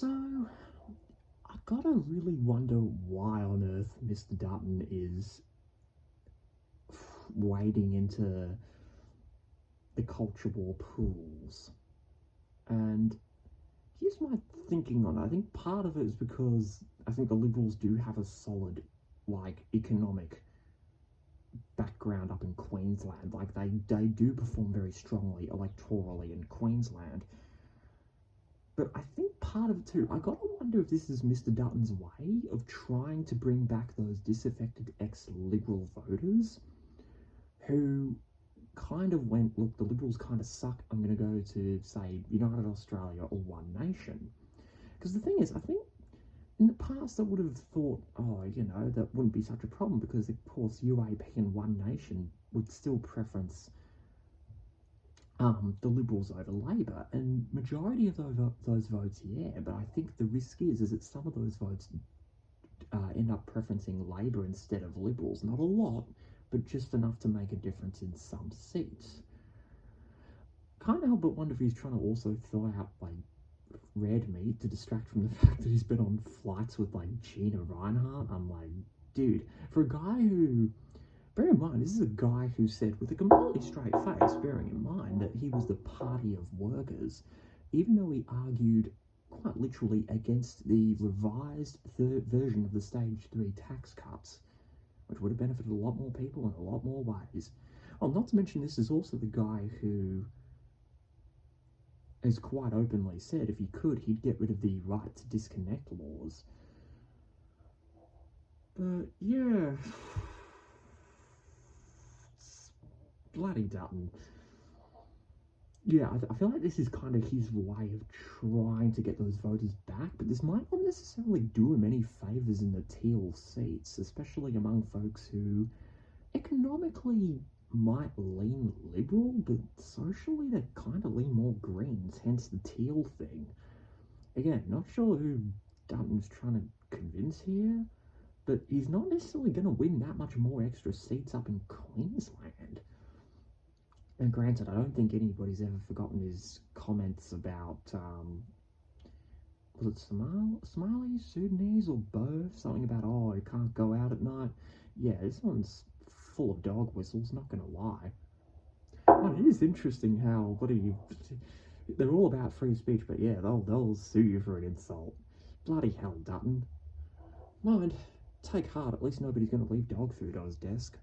So, I gotta really wonder why on earth Mr. Dutton is wading into the culture war pools. And here's my thinking on it. I think part of it is because I think the Liberals do have a solid, economic background up in Queensland. They do perform very strongly electorally in Queensland. But I think part of it too, I gotta wonder if this is Mr. Dutton's way of trying to bring back those disaffected ex-Liberal voters who kind of went, look, the Liberals kind of suck, I'm going to go to, say, United Australia or One Nation. Because the thing is, I think in the past I would have thought, that wouldn't be such a problem because, of course, UAP and One Nation would still preference the Liberals over Labor, and majority of those votes, yeah, but I think the risk is that some of those votes end up preferencing Labor instead of Liberals. Not a lot, but just enough to make a difference in some seats. Can't help but wonder if he's trying to also throw out, red meat to distract from the fact that he's been on flights with, Gina Reinhardt. I'm like, dude, for a guy who... Bear in mind, this is a guy who said, with a completely straight face, bearing in mind that he was the party of workers, even though he argued quite literally against the revised third version of the Stage 3 tax cuts, which would have benefited a lot more people in a lot more ways. Well, not to mention this is also the guy who has quite openly said if he could, he'd get rid of the right to disconnect laws. But, yeah... Bloody Dutton. Yeah, I feel like this is kind of his way of trying to get those voters back, but this might not necessarily do him any favours in the teal seats, especially among folks who economically might lean Liberal, but socially they kind of lean more Greens, hence the teal thing. Again, not sure who Dutton's trying to convince here, but he's not necessarily going to win that much more extra seats up in Queensland. And granted, I don't think anybody's ever forgotten his comments about, was it Somali, Sudanese, or both? Something about, oh, you can't go out at night. Yeah, this one's full of dog whistles, not gonna lie. Well, it is interesting how, they're all about free speech, but yeah, they'll sue you for an insult. Bloody hell, Dutton. Mind, take heart, at least nobody's gonna leave dog food on his desk.